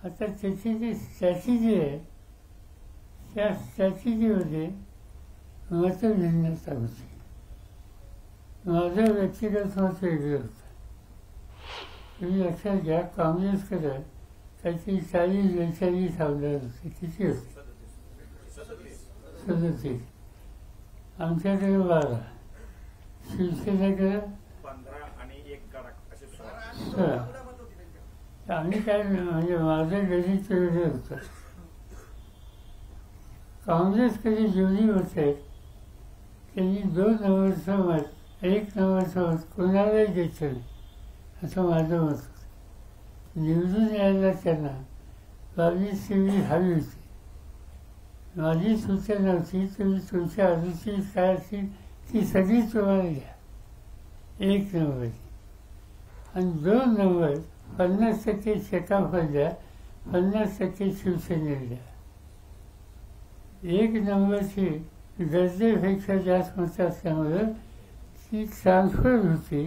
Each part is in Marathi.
आता त्याची जी त्याची जी आहे त्याची जी होती मतभिन्नता होती. माझं व्यक्तिगत मत वेगळं होतं. तुम्ही लक्षात घ्या, काँग्रेसकडे त्याची 40-42 आमदार होते. किती होते? 37. आमच्याकडे 12. शिवसेनेकडे 16. आम्ही काय म्हणजे माझं गणित वेगळं होतं. काँग्रेस कधी जुनी होते त्यांनी 2 नंबरचं मत, 1 नंबरचं मत कोणालाही द्यायचं नाही असं माझं मत होतं. निवडून यायला त्यांना 22-23 हवी होती. माझी सूचना होती, तुम्ही तुमच्या आजूची काय असतील ती सगळी तुम्हाला घ्या 1 नंबरची, आणि 2 नंबर 50% शेकापला द्या, 50% शिवसेनेला द्या. 1 नंबरची गरजेपेक्षा जास्त मतं असल्यामुळं ती ट्रान्सफर होती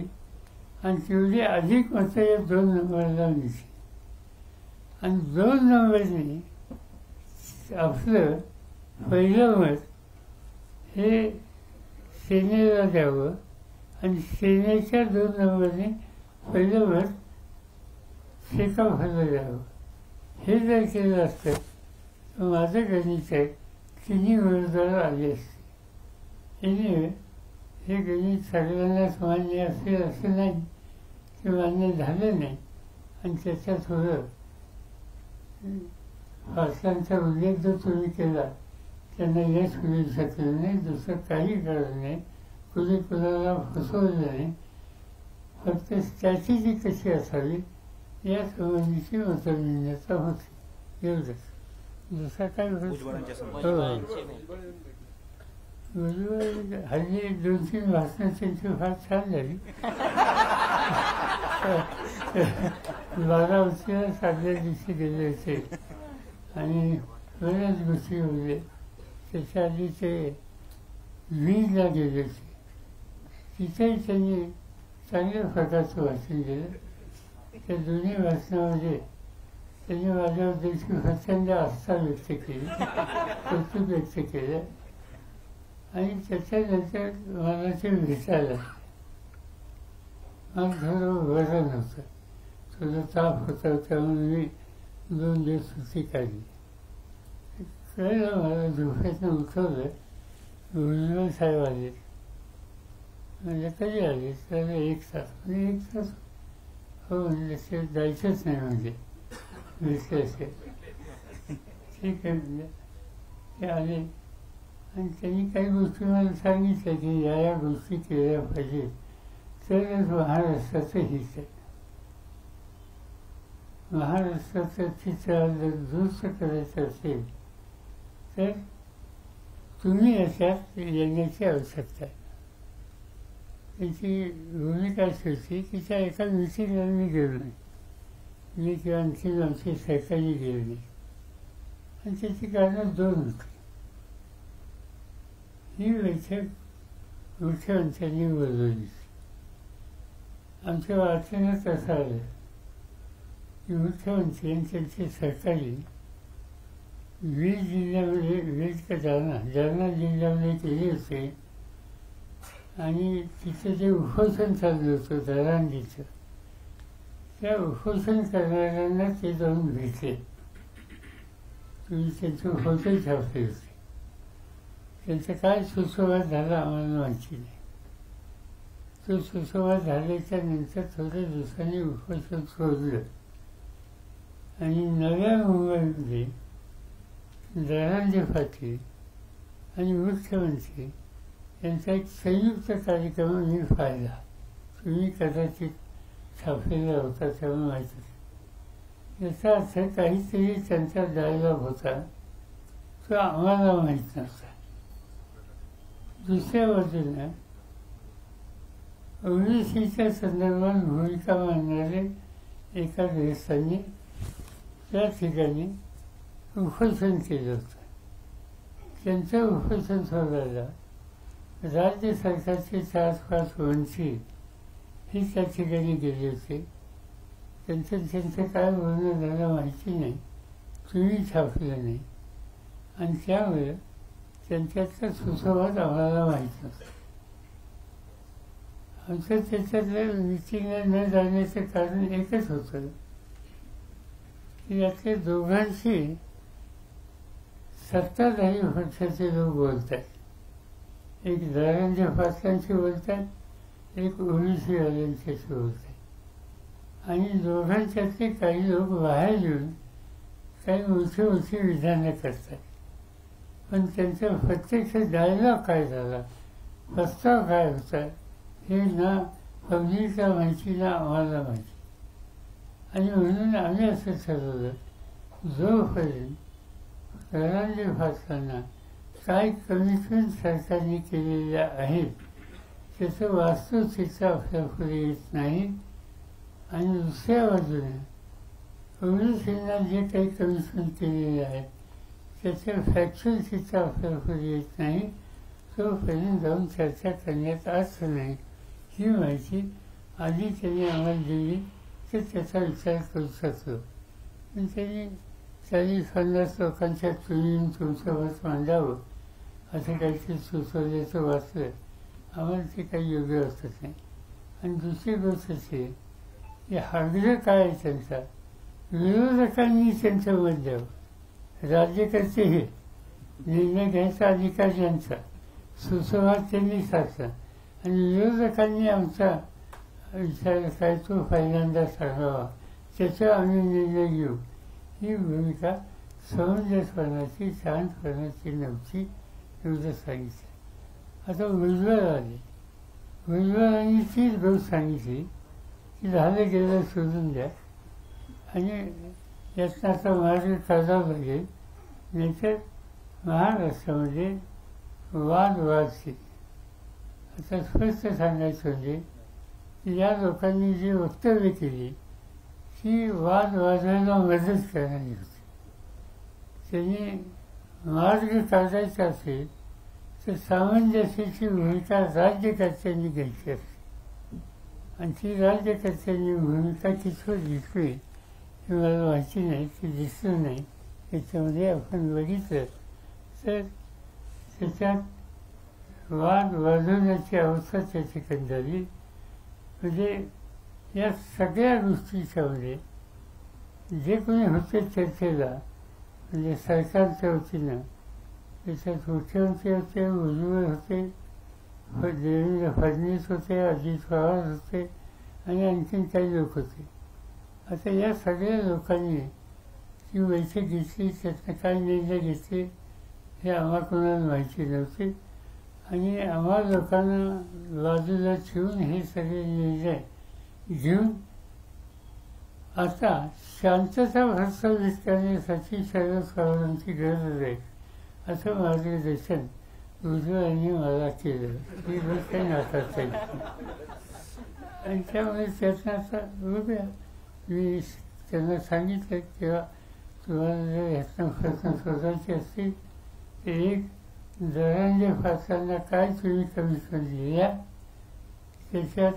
आणि तेवढी अधिक मतं या 2 नंबरला मिळते. आणि 2 नंबरनी आपलं पहिलं मत हे सेनेला द्यावं आणि सेनेच्या 2 नंबरने पहिलं मत शेकापला द्यावं. हे जर केलं असतं तर माझं गणित आहे तिन्ही विरोधाला आली असते. एनिवे हे गणित सगळ्यांनाच मान्य असेल असं नाही, ते मान्य झालं नाही आणि त्याचा थोडं फारसांचा उल्लेख जो तुम्ही केला त्यांना यश मिळू शकलं नाही, दुसरं काही कारण नाही. कुणी कुणाला फसवलं नाही, फक्त स्ट्रॅटेजी कशी असावी या संबंधीची मतभिन्नता होती. एवढंच, दुसरा काय हल्ली 2-3 भाषणं त्यांची फार छान झाली. 12 वर्षाला साधल्या दिवशी गेले होते आणि बऱ्याच गोष्टी होते. त्याच्या आधी ते वीजला गेले होते, तिथेही त्यांनी चांगल्या प्रकारचं भाषण केलं. त्या दोन्ही भाषणामध्ये त्यांनी माझ्याबद्दलची प्रचंड आस्था व्यक्त केली, कौतुक व्यक्त केलं. आणि त्याच्यानंतर मला ते भेटायला मला थोडं बरं नव्हतं, थोडं ताप होता, त्यामुळे मी 2 दिवस सुट्टी काढली. कळलं मला, झोपेतनं उठवलं, भुजबळ साहेब आले. म्हणजे कधी आले? तर 1 तास. म्हणजे 1 तास हो म्हणजे ते जायचंच नाही म्हणजे भेटले असेल. ठीक आहे म्हणजे ते आले आणि त्यांनी काही गोष्टी मला सांगितल्या की या गोष्टी केल्या पाहिजेत तरच महाराष्ट्राचं हित आहे. महाराष्ट्राचं चित्र जर दुरुस्त करायचं असेल तर तुम्ही याच्यात येण्याची आवश्यकता आहे. त्याची भूमिका अशी होती की त्या एका मिटिंगला मी गेलो नाही, मी किंवा आमची सरकारी गेलो नाही, आणि त्याची कारणं 2 होती. ही बैठक मुख्यमंत्र्यांनी बोलवली. आमच्या वाचनात असं आलं की मुख्यमंत्री आणि त्यांचे सहकारी 20 जिल्ह्यामध्ये, 20 का जालना जिल्ह्यामध्ये गेले होते आणि तिथं जे उपोषण चाललं होतं दरांगीचं, त्या उपोषण करणाऱ्यांना ते जाऊन भेटले. तुम्ही त्यांचं फोटो छापले होते. त्यांचा काय सुसंवाद झाला आम्हाला माहिती नाही. तो सुसंवाद झाल्याच्या नंतर थोड्या दिवसांनी उपोषण सोडलं आणि नव्या मुंबईमध्ये दरांगे पाटील आणि मुख्यमंत्री यांचा एक संयुक्त कार्यक्रम मी पाहिला. तुम्ही कदाचित छापलेला होता त्यामुळे माहिती. याचा अर्थ काहीतरी त्यांचा डायलॉग होता तो आम्हाला माहीत नव्हता. दुसऱ्या बाजूला ओबीसीच्या संदर्भात भूमिका मांडणारे एका गृहस्थांनी त्या ठिकाणी उपोषण केलं होतं. त्यांचं उपोषण सोडायला राज्य सरकारचे 4-5 मंत्री ही त्या ठिकाणी गेले होते. त्यांचं काय बोलणं झालं माहिती नाही. तुम्ही छापलं नाही आणि त्यामुळे त्यांच्यातला सुसंवाद आम्हाला माहीत नसतो. आमचं त्याच्यातलं मिटिंगला न जाण्याचं कारण एकच होतं की यातल्या दोघांशी सत्ताधारी पक्षाचे लोक बोलत आहेत. एक धनंजय पाटलांशी बोलतात, एक ओबीसीवाल्यांच्याशी बोलतात आणि दोघांच्यातले काही लोक बाहेर येऊन काही मोठी मोठी विधानं करतात. पण त्यांचा प्रत्यक्ष डायलॉग काय झाला, प्रस्ताव काय होता हे ना पब्लिकला माहिती ना आम्हाला माहिती. आणि म्हणून आम्ही असं ठरवलं, जोपर्यंत धनंजय पाटलांना काय कमिटमेंट सरकारने केलेल्या आहेत त्याचं वास्तवचित्र आपल्या पुढे येत नाही आणि दुसऱ्या बाजूने ओबीसींना जे काही कमिटमेंट केलेले आहेत त्याचं फॅक्च्युअल चित्र आपल्या पुढे येत नाही, तोपर्यंत जाऊन चर्चा करण्यात अर्थ नाही. ही माहिती आधी त्यांनी आम्हाला दिली तर त्याचा विचार करू शकतो. पण त्यांनी 40-50 लोकांच्या तुम्ही तुमचं मत मांडावं असं काहीतरी सुचवल्याचं वाचलं, आम्हाला ते काही योग्य वाटत नाही. आणि दुसरी गोष्ट अशी की आग्रह काय आहे त्यांचा, विरोधकांनी त्यांचं मत द्यावं. राज्यकर्ते हे निर्णय घ्यायचा अधिकार यांचा, सुसंवाद त्यांनी साधला आणि विरोधकांनी आमचा विचार काय तो पहिल्यांदा सांगावा, त्याच्यावर आम्ही निर्णय घेऊ. ही भूमिका समंजसपणाची शांतपणाची नव्हती एवढं सांगितलं. आता भुजबळ आले, भुजबळांनी तीच गोष्ट सांगितली की झालं गेलं सोडून द्या आणि यातनं आता मार्ग काढावा लागेल, नाहीतर महाराष्ट्रामध्ये वाद वाढतील. आता स्पष्ट सांगायचं म्हणजे की या लोकांनी जी वक्तव्य केली ती वाद वाढवायला मदत करणारी होती. त्यांनी मार्ग काढायचा असेल तर सामंजस्याची भूमिका राज्यकर्त्यांनी घ्यायची असते आणि ती राज्यकर्त्यांनी भूमिका कितपत घेतली हे मला माहिती नाही, ती दिसलं नाही. त्याच्यामध्ये आपण बघितलं तर त्याच्यात वाद वाढवण्याची अवस्था त्या ठिकाणी झाली. म्हणजे या सगळ्या गोष्टीच्यामध्ये जे कोणी होते चर्चेला म्हणजे सरकारच्या वतीनं त्याच्यात मुख्यमंत्री होते, भुजबळ होते, देवेंद्र फडणवीस होते, अजित पवार होते आणि आणखीन काही लोक होते. आता या सगळ्या लोकांनी ती बैठक घेतली, त्यातनं काय निर्णय घेतले हे आम्हा कोणाला माहिती नव्हते आणि आम्हा लोकांना बाजूला ठेवून हे सगळे निर्णय घेऊन आता शांतता प्रस्थापित करण्यासाठी शरद पवारांची गरज आहे असं मार्गदर्शन भुजबळांनी मला केलं. ही गोष्ट काही नाकारता येत नाही आणि त्यामुळे त्यातनं आता बघूया. मी त्यांना सांगितलं तेव्हा तुम्हाला जर ह्यातनं प्रश्न शोधायचे असतील तर एक धनंजय पाटलांना काय तुम्ही कमिटमेंट दिल्या, त्याच्यात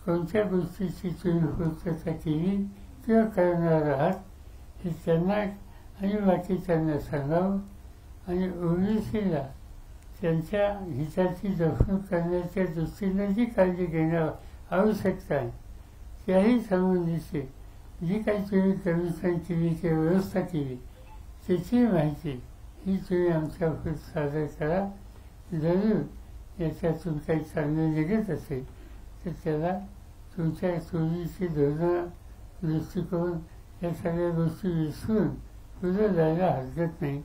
कोणत्या गोष्टीची तुम्ही पूर्तता केली किंवा करणार आहात हे त्यांना आणि बाकीच्यांना सांगावं आणि ओबीसीला त्यांच्या हिताची जपणूक करण्याच्या दृष्टीनं जी काळजी घेणं आवश्यकता आहे त्याही संबंधीची जी काही तुम्ही कमिटमेंट केली किंवा व्यवस्था केली त्याची माहिती ही तुम्ही आमच्यापुढे सादर करा. जरूर याच्यातून काही चांगलं निघत असेल तर त्याला तुमच्या चोरीची धोरणं दृष्टिकोन या सगळ्या गोष्टी विसरून पुढे जायला हरकत नाही.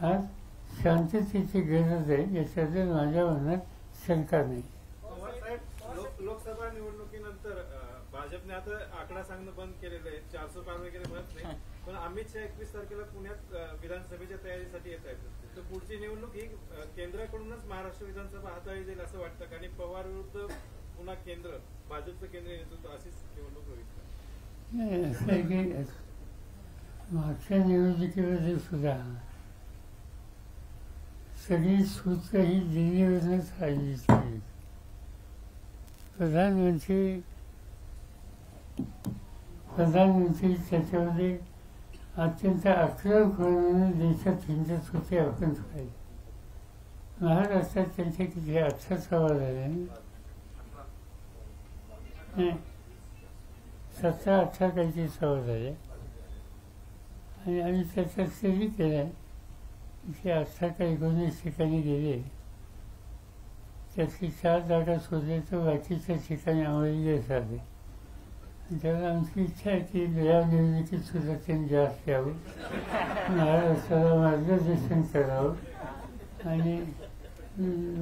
आज शांततेची गरज आहे याच्याबद्दल माझ्या मनात शंका नाही. लोकसभा निवडणुकीनंतर भाजपने आता आकडा सांगणं बंद केलेलं आहे, 400 पार वगैरे म्हणत नाही, पण अमित शहा 21 तारखेला पुण्यात विधानसभेच्या तयारीसाठी येत आहेत. तर पुढची निवडणूक ही केंद्राकडूनच महाराष्ट्र विधानसभा हाताळली जाईल असं वाटतं आणि पवार विरुद्ध पुन्हा केंद्र भाजपचं केंद्रीय नेतृत्व अशीच निवडणूक होईल का? नाही, असं आहे की मागच्या निवडणुकीमध्ये सुद्धा सगळी सूत्र ही दिल्लीवरूनच आली. प्रधानमंत्री त्याच्यामध्ये अत्यंत आक्रमकपणाने देशात हिंदत होते आपण पाहिजे. महाराष्ट्रात त्यांचे किती 18 सभा झाल्या नाही, 17-18 काहीतरी सभा झाल्या. आणि आम्ही त्याचा स्टडी केला की 18 का 19 ठिकाणी गेले, त्यातली 4 जागा सोडल्या तर बाकीच्या ठिकाणी आम्हाला यश आले. त्याला आमची इच्छा आहे की या निवडणुकीत सुद्धा त्यांनी जास्त यावं, महाराष्ट्राला मार्गदर्शन करावं आणि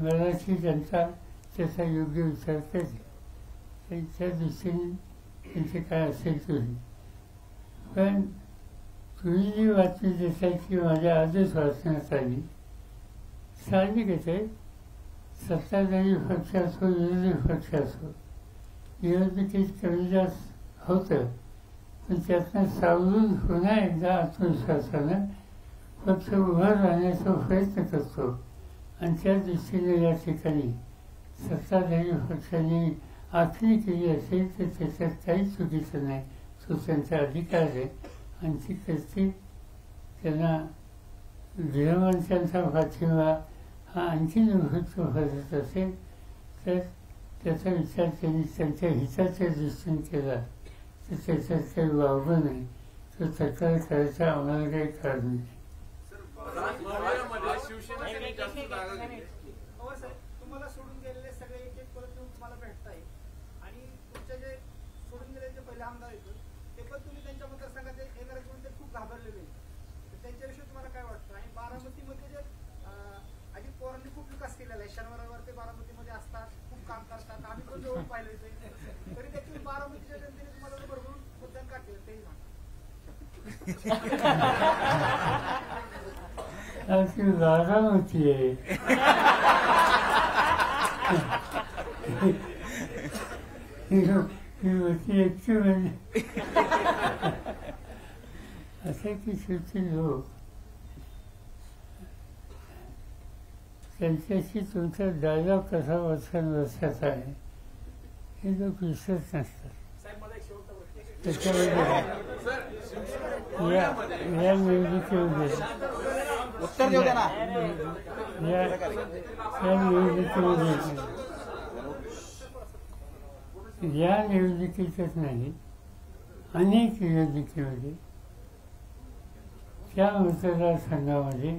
मराठी जनता त्याचा योग्य विचार करेल. त्यांच्या दृष्टीने त्यांचे काय असेल तुम्ही. पण तुम्ही जी बातमी देताय की माझ्या आजच वाचण्यात आली, साहजिकच आहे, सत्ताधारी पक्ष असो विरोधी पक्ष असो, निवडणुकीत कमी जास्त होतं, पण त्यातनं सावरून पुन्हा एकदा आत्मविश्वासानं पक्ष उभा राहण्याचा प्रयत्न करतो. आणि त्या दृष्टीने या ठिकाणी सत्ताधारी पक्षाने आखणी केली असेल तर त्याच्यात काही चुकीचं नाही, तो त्यांचा अधिकार आहे आणि ती करते. त्यांना गृहमंत्र्यांचा पाठिंबा हा आणखी महत्त्व भरत असेल तर त्याचा विचार त्यांनी त्यांच्या हिताच्या दृष्टीने केला तर त्याच्यात काही वावगं नाही. तो तक्रार करायचा आम्हाला काही कारण नाही. तुम्हाला सोडून गेलेले सगळे एक एक परत येऊन तुम्हाला भेटताय आणि तुमचे जे सोडून गेलेले जे पहिले आमदार येतो ते पण तुम्ही त्यांच्या मतदारसंघात येणार म्हणून ते खूप घाबरलेले आहेत. त्यांच्याविषयी तुम्हाला काय वाटतं? आणि बारामतीमध्ये जे अजित पवारांनी खूप विकास केलेला आहे, शनिवार रविवार ते बारामतीमध्ये असतात, खूप काम करतात, आम्ही पण जवळ पाहिलं तरी देखील बारामतीच्या जनतेने तुम्हाला भरभरून मतदान का केलं तेही सांगा. बारामती आहे म्हणजे असे की शेवटी लोक त्यांच्याशी तुमचा डायलॉग कसा वर्षाचा आहे हे लोक विसरत नसतात. त्याच्यामध्ये या निवडणुकीमध्ये या निवडणुकीतच नाही, अनेक निवडणुकीमध्ये त्या मतदारसंघामध्ये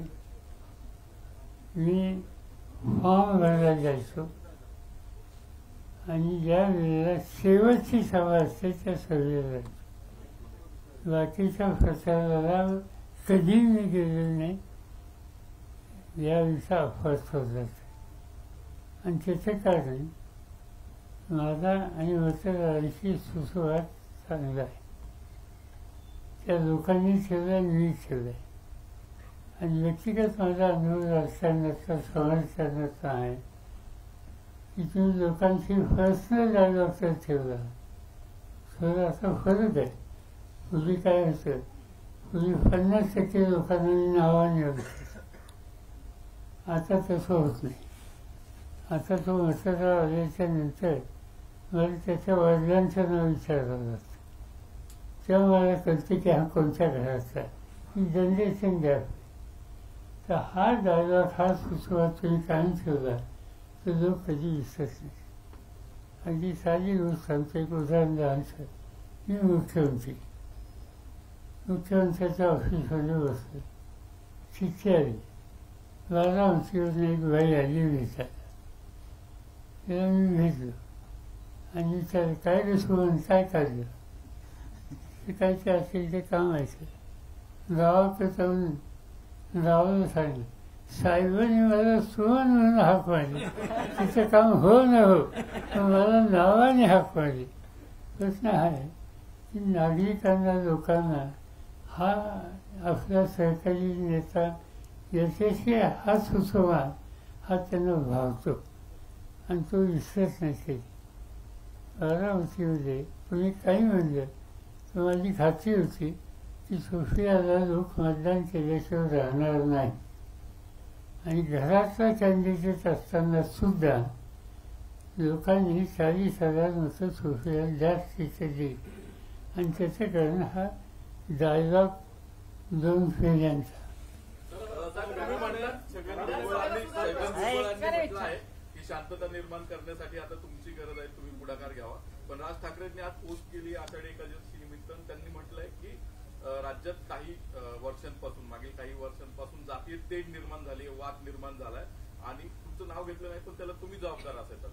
मी फॉर्म भरायला जायचो आणि ज्या वेळेला शेवटची सभा असते त्या सभेला जायचो. बाकीच्या प्रचाराला कधी मी गेलेलो नाही. यावेळीचा अपवाद होत आणि त्याचं कारण माझा आणि मतदारांशी सुसंवाद चांगला आहे. त्या लोकांनी ठेवला, मी ठेवला आहे. आणि व्यक्तिगत माझा अनुभव राजकारणाचा समाजकारणाचा आहे की तुम्ही लोकांशी पर्सनल डायलॉग तर ठेवला. थोडा असा फरक आहे. पूर्वी काय होतं, पूर्वी 50% लोकांना मी नावाने ओळखायचो. आता तसं होत नाही. आता तो मतदार आल्याच्या नंतर मला त्याच्या वडिलांचं नाव विचारलं जातं, तेव्हा मला कळते की हा कोणत्या घराचा आहे. ही जनरेशन गॅप. तर हा डायलॉग, हा सुसंवाद तुम्ही कायम ठेवला तर लोक कधी विसरत नाही. अगदी साधी गोष्ट सांगतो, एक उदाहरण द्यायचं. मी मुख्यमंत्र्याच्या ऑफिसमध्ये बसलो, चिठ्ठी आली. बारामतीवरून एक बाई आली भेटायला. त्याला मी भेटलो आणि त्याला काय रसवून काय काढलं ते काय ते असेल ते काम व्हायचं. गावाकडे जाऊन गावाला सांगितलं, साहेबांनी मला सुवर्ण म्हणून हाक मारली. तिचं काम हो न हो पण मला नावाने हाक मारली. प्रश्न हा आहे की नागरिकांना, लोकांना हा आपला सहकारी नेता याच्याशी हा सुसंवाद हा त्यांना भावतो आणि तो विसरत नाही. बारामतीमध्ये कोणी काही म्हणलं तर माझी खात्री होती की सोफियाला लोक मतदान केल्याशिवाय राहणार नाही. आणि घरातला कॅन्डिडेट असताना सुद्धा लोकांनी 40,000 मतं सोफियाला जास्त दिली. आणि त्याचं कारण हा डायलॉग 2 फेऱ्यांचा. तुम्ही म्हणता छगन भुजबळांनी म्हटलं आहे की शांतता निर्माण करण्यासाठी आता तुमची गरज आहे, तुम्ही पुढाकार घ्यावा. पण राज ठाकरेंनी आज पोस्ट केली आषाढी एकादशी निमित्त. त्यांनी म्हटलंय की राज्यात काही वर्षांपासून, मागील काही वर्षांपासून जातीय तेढ निर्माण झाली, वाद निर्माण झालाय आणि तुमचं नाव घेतलं नाही पण त्याला तुम्ही जबाबदार असायचं.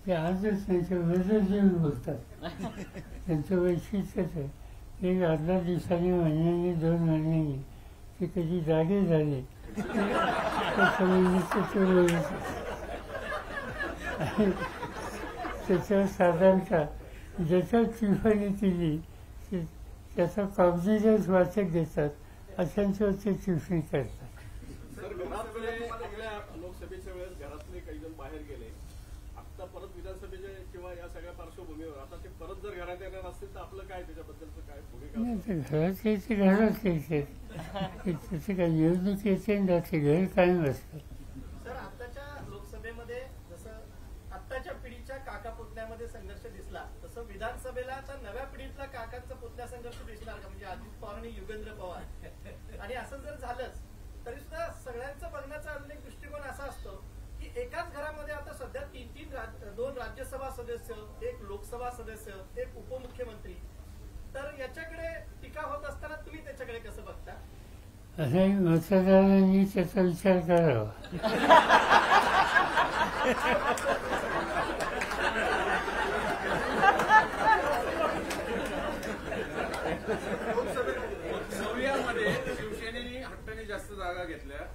ते आजच त्यांच्या विरोधात येऊन बोलतात. त्यांचं वैशिष्ट्यच आहे. एक 18 दिवसांनी, महिन्यांनी, 2 महिन्यांनी ते कधी जागे झाले त्याच्यावर साधारणतः ज्याच्या चिफाणी केली त्याचा कॉग्निजन्स वाचक देतात, अशांच्यावर ते चिफणी करतात. लोकसभेच्या वेळेस घरातले काही जण बाहेर गेले, आता परत विधानसभेच्या किंवा या सगळ्या पार्श्वभूमीवर आता ते परत जर घरात येणार असतील तर आपलं काय त्याच्याबद्दलचं काय भूमिका? घरात यायचे घरात यायचे, त्याचे काय निवडणूक यायचे आणि त्याचे घर कायम असतं. सर, आताच्या लोकसभेमध्ये जसं आत्ताच्या पिढीच्या काका पुतण्यामध्ये संघर्ष दिसला, तसं विधानसभेला आता नव्या पिढीतला काकांचा पुतण्या संघर्ष दिसणार का? म्हणजे अजित पवार आणि युगेंद्र पवार. आणि असं जर झालंच तरी सुद्धा सगळ्यांचं बघण्याचा अजून एक दृष्टिकोन असा असतो की एकाच घरामध्ये आता सध्या 2 राज्यसभा सदस्य, 1 लोकसभा सदस्य, 1 उपमुख्यमंत्री. तर याच्याकडे टीका होत असताना तुम्ही त्याच्याकडे कसं बघता? असं मतदारांनी त्याचा विचार करावा. नवऱ्यामध्ये शिवसेनेने हट्टाने जास्त जागा घेतल्या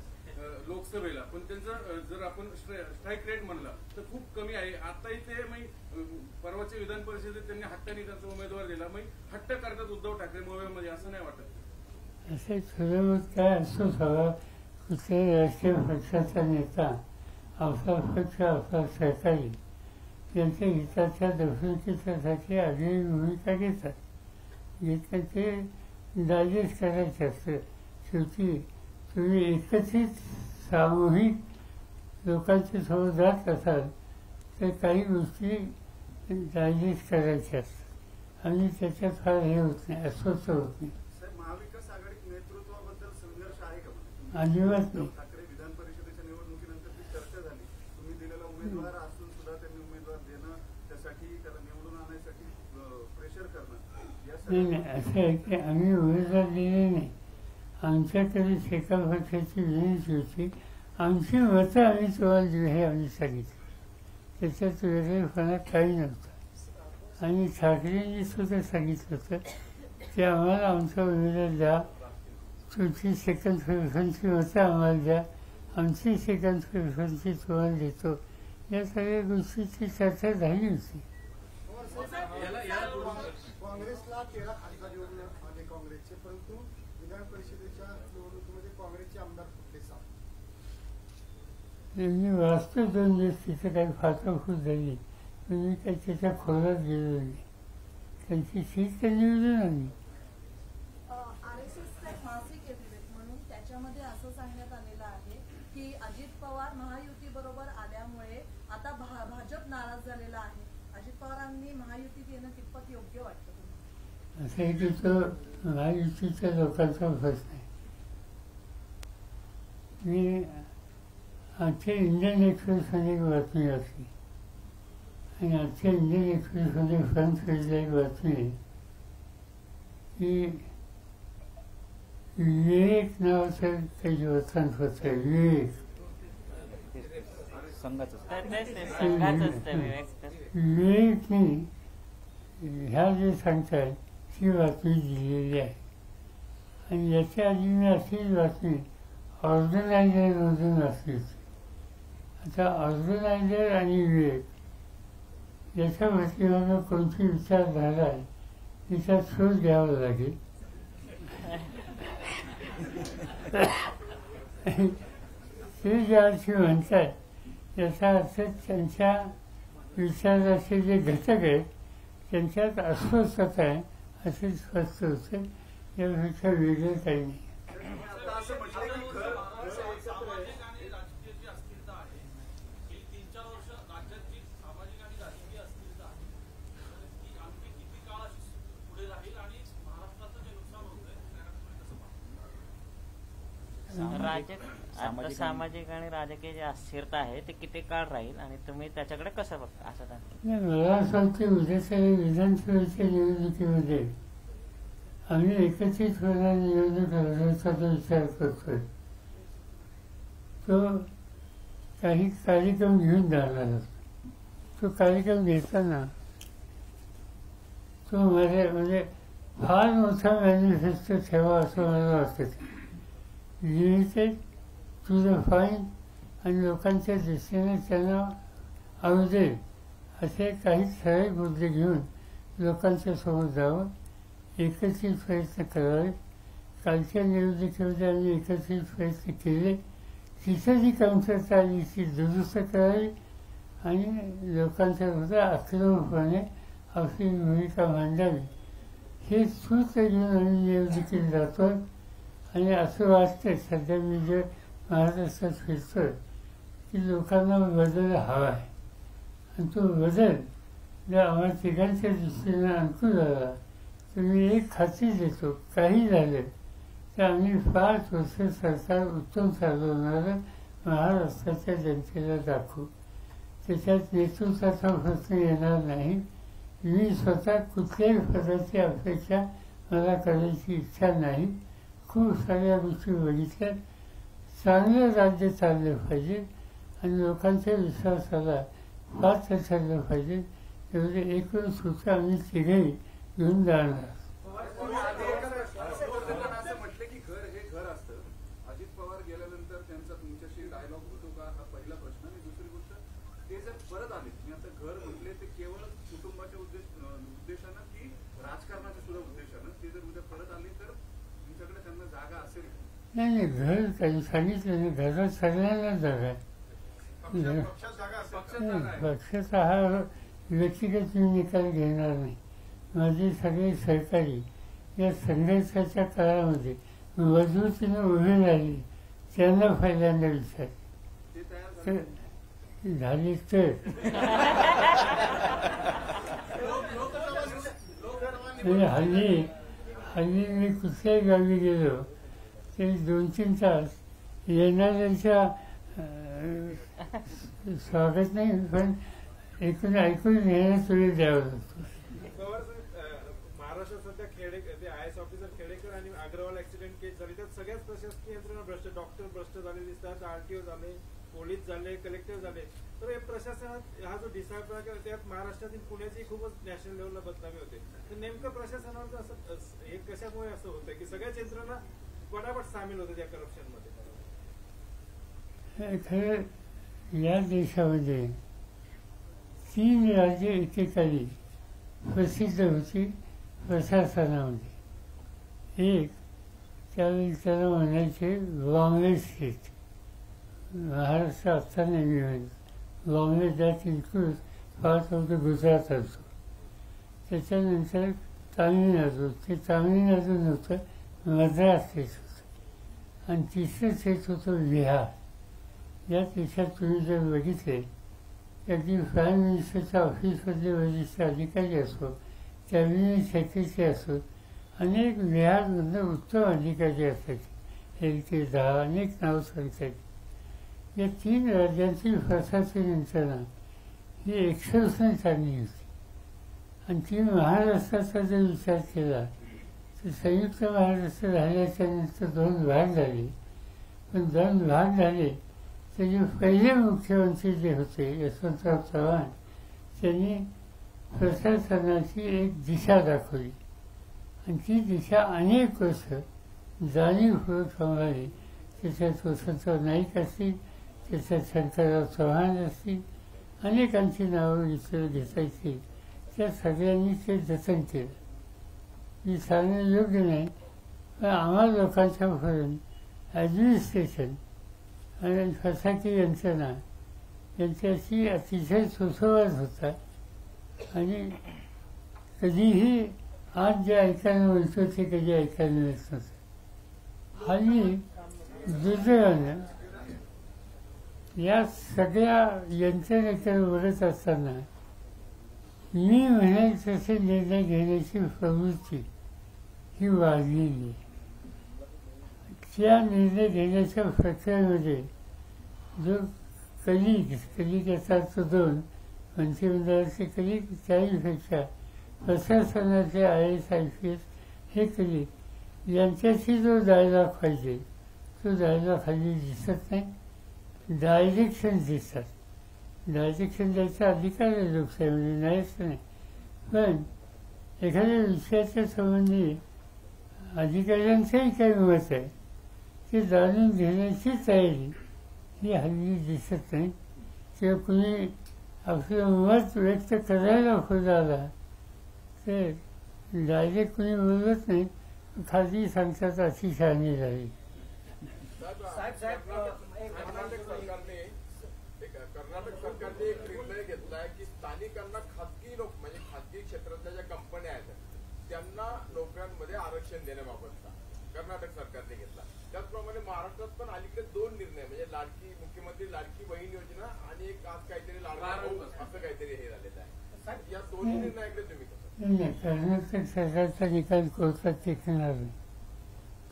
लोकसभेला, पण त्यांचं जर आपण स्ट्राईक रेट म्हणलं तर खूप कमी आहे. आताही ते परवाच्या विधान परिषदेत त्यांनी हट्टाने त्यांचा उमेदवार दिला. हट्ट करतात उद्धव ठाकरे मोव्यामध्ये, असं नाही वाटत? असे थोडं काय असतो हवा. कुठल्याही राष्ट्रीय पक्षाचा नेता, आपला पक्ष, आपला सहकारी त्यांच्या हिताच्या दक्षिणेसाठी आग्रही भूमिका घेतात. घेतलं ते डायजेस्ट करायचं असतं. शेवटी तुम्ही एकत्रित सामूहिक लोकांच्या समोर जात असाल तर काही गोष्टी डायजेस्ट करायच्या असतात आणि त्याच्यात फार हे होत नाही, अस्वस्थ होत नाही. महाविकास आघाडी नेतृत्वाबद्दल संघर्ष आहे का? अजिबात नाही. ठाकरे विधान परिषदेच्या निवडणुकीनंतर ती चर्चा झाली. तुम्ही दिलेला उमेदवार असून सुद्धा त्यांनी उमेदवार देणं, त्यासाठी त्याला निवडून आणण्यासाठी प्रेशर करणं. नाही, असं आहे की आम्ही उमेदवार दिले नाही. आमच्याकडे एका पक्षाची विनंती होती, आमची मतं आम्ही तुम्हाला दिली हे आम्ही सांगितलं. त्याच्यात वेगळेपणा काही नव्हता. आणि ठाकरेंनी सुद्धा सांगितलं होतं की आम्हाला आमचा उमेदवार द्या, तुमची सेकंड प्रेफरन्सची मतं आम्हाला द्या, आमची सेकंड प्रेफरन्सची तुम्हाला देतो. या सगळ्या गोष्टीची चर्चा झाली होती. काँग्रेसला 13 खासदार निवडून आले काँग्रेसचे, परंतु विधान परिषदेच्या निवडणुकीमध्ये काँग्रेसचे आमदार फुटले 7. मी वाचतो 2 दिवस तिथं काही फाटाफूट झाली, पण मी काही त्याच्या खोलात गेलो नाही. त्यांची सीट तर निवडून आली. RSSचं एक मासिक आहे विवेक म्हणून, त्याच्यामध्ये असं सांगण्यात आलेलं आहे की अजित पवार महायुती बरोबर आल्यामुळे आता भाजप नाराज झालेला आहे. अजित पवारांनी महायुतीत येणं कितपत योग्य वाटतं तुम्हाला? असं आहे की तो महायुतीच्या लोकांचा प्रश्न आहे. मी आजच्या इंडियन एक्सप्रेसमध्ये एक बातमी वाचली आणि आजच्या इंडियन एक्सप्रेसमध्ये फ्रंट पेजला एक बातमी आहे की विवेक नावाचं काही वर्तमानपत्र आहे. विवेकने ह्या जे सांगताय ती बातमी दिलेली आहे. आणि याच्या आधी मी अशीच बातमी ऑर्गनायझरमधून वाचली होती. आता ऑर्गनायझर आणि विवेक याच्या बातमीवर कोणती विचारधारा आहे तिचा शोध घ्यावा लागेल. ते जे अर्थी म्हणतात याचा अर्थ त्यांच्या विचाराचे जे घटक आहेत त्यांच्यात अस्वस्थता आहे असे स्पष्ट होते. यापेक्षा वेगळं काही नाही. आता सामाजिक आणि राजकीय जे अस्थिरता आहे ते किती काळ राहील आणि तुम्ही त्याच्याकडे कसं बघता असं नाही, मला असं वाटतं उद्याच्या विधानसभेच्या निवडणुकीमध्ये आम्ही एकत्रित होणार निवडणूक लढवण्याचा जो विचार करतोय तो काही कार्यक्रम घेऊन जाणार असतो. तो कार्यक्रम घेताना तो म्हणजे फार मोठा मॅनिफेस्टो ठेवा असं मला वाटतं. लिमिटेड टू द पॉईंट आणि लोकांच्या दृष्टीने त्यांना आवडेल असे काही ठराविक मुद्दे घेऊन लोकांच्या सोबत जावं, एकत्रित प्रयत्न करावे. कालच्या निवडणुकीमध्ये आम्ही एकत्रित प्रयत्न केले. तिथं जी कमतरता आली ती दुरुस्त करावी आणि लोकांच्या सुद्धा आक्रमकपणे आपली भूमिका मांडावी. हे सूत्र घेऊन आम्ही निवडणुकीत जातो आणि असं वाटतं सध्या मी जे महाराष्ट्रात फिरतोय की लोकांना बदल हवा आहे आणि तो बदल जर आम्हाला तिघांच्या दृष्टीने अनुकूल आला तर मी एक खात्री देतो, काही झालं तर आम्ही 5 वर्ष सरकार उत्तम चालवणारं महाराष्ट्राच्या जनतेला दाखवू. त्याच्यात नेतृत्वाचा प्रश्न येणार नाही. मी स्वतः कुठल्याही पदाची अपेक्षा मला करायची इच्छा नाही. खूप साऱ्या गोष्टी बघितल्या. चांगलं राज्य चाललं पाहिजे आणि लोकांच्या विश्वासाला पात्र ठरलं पाहिजे. एवढे एकूण सूत्र आम्ही तिघेही घेऊन जाणार. असं म्हटलं की घर हे घर असतं. अजित पवार गेल्यानंतर त्यांचा तुमच्याशी डायलॉग होतो का हा पहिला प्रश्न. आणि दुसरी गोष्ट ते जर परत आले मी आता घर म्हटले ते केवळ कुटुंबाच्या उद्देशानं की राजकारणाच्या सुद्धा उद्देशानं ते जर उद्या परत आले तर तुमच्याकडे त्यांना जागा असेल. नाही घर काही सांगितलं नाही. घरात सगळ्यांना जागा आहे. पक्षाचा हा व्यक्तिगत मी निकाल घेणार नाही. माझे सगळे सहकारी या संघर्षाच्या काळामध्ये मजबूतीने उभे राहिले त्यांना पहिल्यांदा विचार झाली तर हल्ली मी कुठल्याही गावी गेलो तरी 2-3 तास येणाऱ्यांच्या स्वागत नाही पण ऐकून घेण्यास वेळ द्यावा लागतो. महाराष्ट्रात सध्या ते IAS ऑफिसर खेडेकर आणि अग्रवाल ऍक्सिडेंट केस झाली त्यात सगळ्याच प्रशासकीय यंत्रणा भ्रष्ट, डॉक्टर भ्रष्ट झाले दिसतात, RTO झाले, पोलीस झाले, कलेक्टर झाले. तर हे प्रशासनात हा जो डिसायपल त्यात महाराष्ट्रातील पुण्याची खूपच नॅशनल लेवलला बदनामी होते. तर नेमकं प्रशासनाचं असं हे कशामुळे असं होतं की सगळ्याच यंत्रणा पटापट सामील होते त्या करप्शन मध्ये. खरं या देशामध्ये 3 राज्य एकेकाळी प्रसिद्ध होती प्रशासनामध्ये. एक त्यावेळी त्याला म्हणायचे बॉम्बे स्टेट. महाराष्ट्र आत्ता नेहमी म्हणजे Bombay that include part of the Gujarat असतो. त्याच्यानंतर तामिळनाडू, ते तामिळनाडू नव्हतं, मद्रास स्टेट होतं. आणि तिसरं स्टेट होतं बिहार. या देशात तुम्ही जर बघितले अगदी प्राईम मिनिस्टरच्या ऑफिसमधले वरिष्ठ अधिकारी असो, कॅबिनेट सेक्रेटरी असो, अनेक बिहारमधनं उत्तम अधिकारी असायचे. 1 ते 10 अनेक नावं सांगतात. या 3 राज्यांची प्रशासन यंत्रणा ही एक्सेप्शनल चांगली होती. आणि ती महाराष्ट्राचा जर विचार केला तर संयुक्त महाराष्ट्र राहिल्याच्या नंतर 2 भाग झाले. पण 2 भाग झाले तर जे पहिले मुख्यमंत्री जे होते यशवंतराव चव्हाण त्यांनी प्रशासनाची एक दिशा दाखवली आणि ती दिशा अनेक वर्ष जाणीवपूर्वक सांभाळली. त्याच्यात वसंतराव नाईक असतील, त्याच्यात शंकरराव चव्हाण असतील, अनेकांची नावं इतर घेतायची. त्या सगळ्यांनी ते जतन केलं. मी सांगणं योग्य नाही पण आम्हा लोकांच्यापर्यंत ॲडमिनिस्ट्रेशन आणि प्रशासकीय यंत्रणा यांच्याशी अतिशय सुसंवाद होता. आणि कधीही आज जे ऐकायला मिळतो ते कधी ऐकायला मिळत नव्हतं. हल्ली दुर्दैवानं या सगळ्या यंत्रणेकडे वळत असताना मी म्हणेल तसे निर्णय घेण्याची प्रवृत्ती ही वाढलेली आहे. त्या निर्णय घेण्याच्या प्रक्रियेमध्ये जो कलिकेचा तो 2 मंत्रिमंडळाचे कलिक त्याहीपेक्षा प्रशासनाचे IAS IPS हे कलिक यांच्याशी जो डायलॉग पाहिजे तो डायलॉग हल्ली दिसत नाही. डायरेक्शन दिसतात. डायरेक्शन द्यायचा अधिकार आहे लोकशाहीमध्ये, नाहीच नाही. पण एखाद्या विषयाच्या संबंधी अधिकाऱ्यांचंही काही मत आहे ते जाणून घेण्याची तयारी ही हल्ली दिसत नाही. किंवा कुणी आपलं मत व्यक्त करायला खुद आला तर डायरेक्ट कुणी बोलत नाही, खाजगी सांगतात अशी शहाणी झाली. कर्नाटक सरकारने एक निर्णय घेतलाय की स्थानिकांना खाजगी लोक म्हणजे खाजगी क्षेत्रातल्या ज्या कंपन्या आहेत त्यांना नोकऱ्यांमध्ये आरक्षण देण्याबाबतचा कर्नाटक सरकारने घेतला. त्याचप्रमाणे महाराष्ट्रात पण अलीकडे 2 निर्णय म्हणजे मुख्यमंत्री लाडकी बहीण योजना आणि एक आज काहीतरी लाडका भाऊ असं काहीतरी हे झालेलं आहे. या दोन्ही निर्णयाकडे तुम्ही कसं? नाही, कर्नाटक सरकारचा निकाल कोर्टात टिकणार नाही,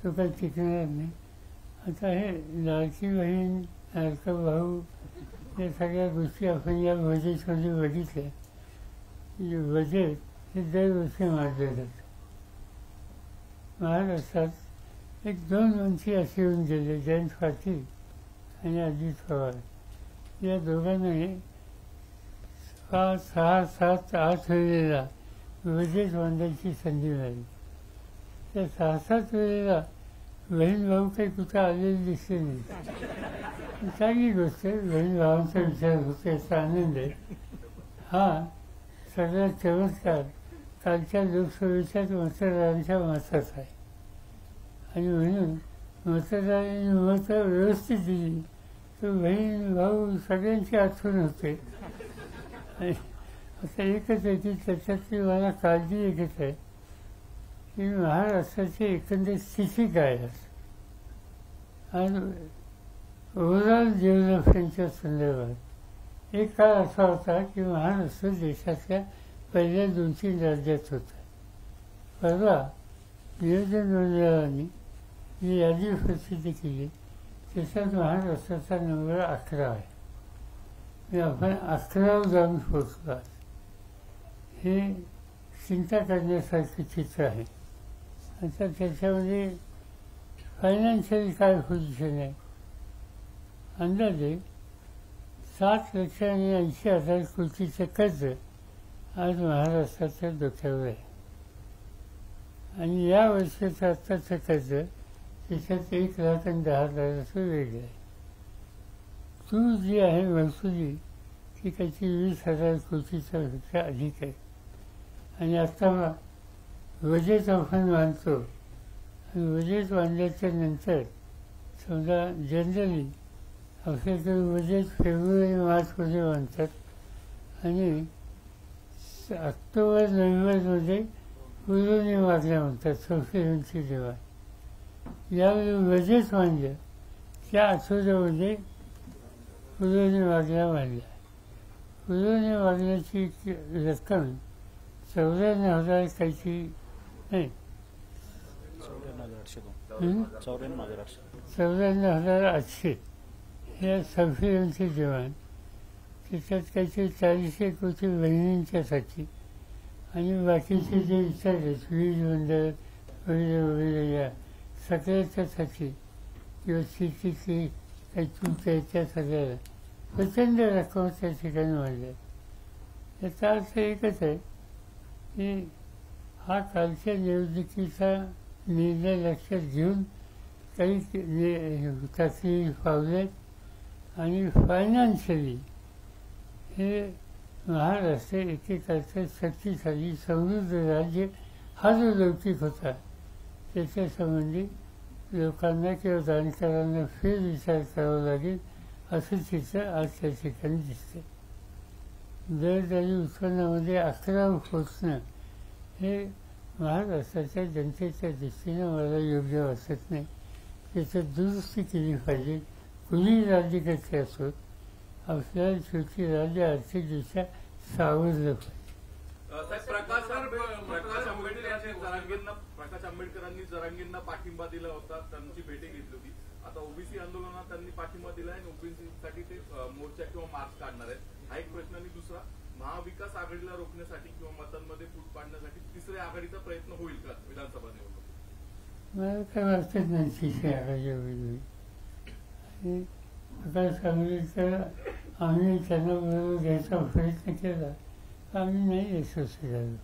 तो काही टिकणार नाही. आता हे लाडकी बहीण लाडका भाऊ या सगळ्या गोष्टी आपण या बजेटमध्ये बघितल्या. बजेट हे दरवर्षी मांडले जातं. महाराष्ट्रात 2 मंत्री असे येऊन गेले, जयंत पाटील आणि अजित पवार. या दोघांनाही 6, 7, 8 वेळेला बजेट मांडायची संधी मिळाली. त्या 6, 7 वेळेला बहीण भाऊ काही कुठं आलेले दिसले नाही. चांगली गोष्ट आहे, बहीण भावांचा विचार होतो याचा आनंद आहे. हा सगळा चमत्कार कालच्या लोकसभेच्याच मतदारांच्या मताचा आहे. आणि म्हणून मतदारांनी मतं व्यवस्थित दिली तर बहीण भाऊ सगळ्यांची आठवण होते. आता एकच आहे की त्याच्यातली मला काळजी एकच आहे की महाराष्ट्राची एकंदर स्थिती काय आहे. आणि ओव्हरऑल डेव्हलपमेंटच्या संदर्भात एक काळ असा होता की महाराष्ट्र देशातल्या पहिल्या 2-3 राज्यात होता. परवा नियोजन मंडळाने जी यादी प्रसिद्ध केली त्याच्यात महाराष्ट्राचा नंबर 11 आहे. म्हणजे आपण 11वर जाऊन पोचलो आहे. हे चिंता करण्यासारखं चित्र आहे. आता त्याच्यामध्ये फायनान्शियल काय पोझिशन आहे. अंदाजे 7,80,000 कोटीचं कर्ज आज महाराष्ट्राच्या डोक्यावर आहे. आणि या वर्षाचं आत्ताचं कर्ज त्याच्यात 1,10,000 वेगळं आहे. तूट जी आहे महसुली ती काहीतरी 20,000 कोटीच्या पेक्षा अधिक आहे. आणि आता बजेट आपण मानतो आणि बजेट मांडल्याच्या नंतर समजा जनरली आपल्याकडे बजेट फेब्रुवारी-मार्चमध्ये मानतात आणि ऑक्टोबर-नोव्हेंबरमध्ये पुरवणी मागण्या म्हणतात, संशोधनची देवाण. यावेळी बजेट मांडलं त्या आठवड्यामध्ये पुरवणी मागण्या मांडल्या. पुरवणी मागण्याची रक्कम 94,000 काहीतरी नाही 94,800 ह्या संशोधनची देवाण. त्याच्यात काहीतरी 400 कोटी बहिणींच्यासाठी आणि बाकीचे जे विचार आहेत वीज मंडळ वगैरे वगैरे या सगळ्याच्यासाठी किंवा शेतीची काही तूट आहे त्या सगळ्याला प्रचंड रक्कम त्या ठिकाणी मांडल्या. याचा अर्थ एकच आहे की हा कालच्या निवडणुकीचा निर्णय लक्षात घेऊन काही तातडीची पावले आणि फायनान्शियली हे महाराष्ट्र एकेकाळचं शक्तिशाली समृद्ध राज्य हा जो लौकिक होता त्याच्यासंबंधी लोकांना किंवा जाणकारांना फेरविचार करावा लागेल असं चित्र आज त्या ठिकाणी दिसते. दरडोई उत्पन्नामध्ये 11वर पोचणं हे महाराष्ट्राच्या जनतेच्या दृष्टीनं मला योग्य वाटत नाही. त्याच्यात दुरुस्ती केली पाहिजे. कुणी राज्यकर्ते असोत आपल्याला शेवटी राज्य आर्थिकदृष्ट्या सावरलं पाहिजे. प्रकाश आंबेडकर यांनी प्रकाश आंबेडकरांनी जरांगेंना पाठिंबा दिला होता, त्यांची भेटी घेतली होती. आता ओबीसी आंदोलनात त्यांनी पाठिंबा दिला आहे आणि ओबीसी साठी ते मोर्चा किंवा मार्च काढणार आहेत. हा एक प्रश्न. आणि दुसरा, महाविकास आघाडीला रोखण्यासाठी किंवा मतांमध्ये फूट पाडण्यासाठी तिसऱ्या आघाडीचा प्रयत्न होईल का विधानसभा निवडणूक? मला काय वाटत नाही तिसऱ्या आघाडीच्या वेळी. आणि प्रकाश आंबेडकर आम्ही त्यांना बरोबर घ्यायचा प्रयत्न केला, आम्ही नाही यशस्वी झालो.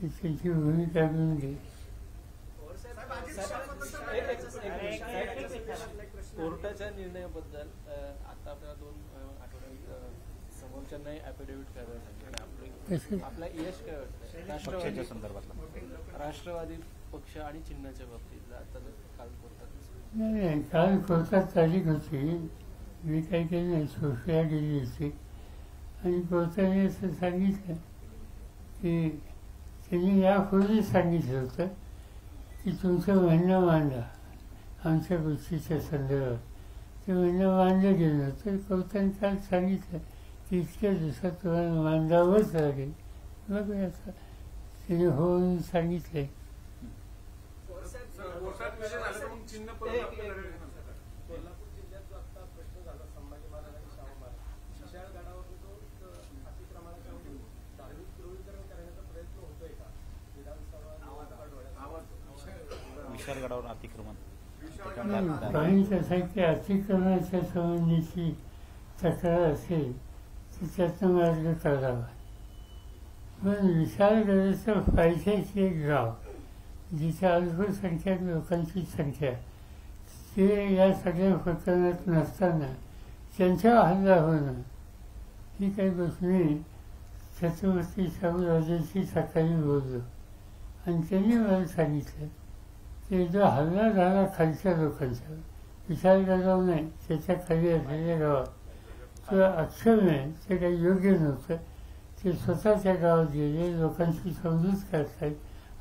त्यांची भूमिका घेऊन घे. कोर्टाच्या निर्णयाबद्दल आता आपल्याला 2 आठवड्यात समोरच्यांनाही ॲफिडेव्हिट करायला आपला यश काय वाटतं राष्ट्रवादी संदर्भात, राष्ट्रवादी पक्ष आणि चिन्हाच्या बाबतीत आता काल कोर्टात? नाही, काल कोर्टात तारीख होती, मी काही केलं नाही, सोफिया गेली होती आणि कोर्टाने असं सांगितलं की त्यांनी यापूर्वी सांगितलं होतं की तुमचं म्हणणं मांडा आमच्या गोष्टीच्या संदर्भात. ते म्हणणं मांडलं गेलं तर कोर्टाने काल सांगितलं की इतक्या दिवसात तुम्हाला मांडावंच लागेल. बघूया आता त्याने होऊन सांगितलंय. कोल्हापूर जिल्ह्यात जो आता प्रश्न झाला संभाजी महाराज आणि शाहू महाराज शिशाळगडावर जो अतिक्रमणाच्या धार्मिक ध्रुवीकरण करण्याचा प्रयत्न होतोय का विशाळगडावर अतिक्रमण? काही कसं की अतिक्रमणाच्या संबंधीची तक्रार असेल तर त्यातनं मार्ग काढावा. पण विशाळगडाचं पायथ्याशी एक गाव जिथे अल्पसंख्याक लोकांची संख्या, ते या सगळ्या प्रकरणात नसताना त्यांच्यावर हल्ला होणं ही काही गोष्ट नाही. छत्रपती शाहूराजांशी सकाळी बोललो आणि त्यांनी मला सांगितलं की जो हल्ला झाला खालच्या लोकांचा, विशाळगडावर नाही, त्याच्या खाली असलेल्या गावात, तो अक्षम आहे, ते काही योग्य नव्हतं. ते स्वतःच्या गावात गेले, लोकांची समजूत करतायत,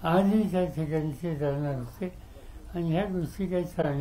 आजही त्या ठिकाणी ते जाणार होते आणि ह्या गोष्टी काही चांगल्या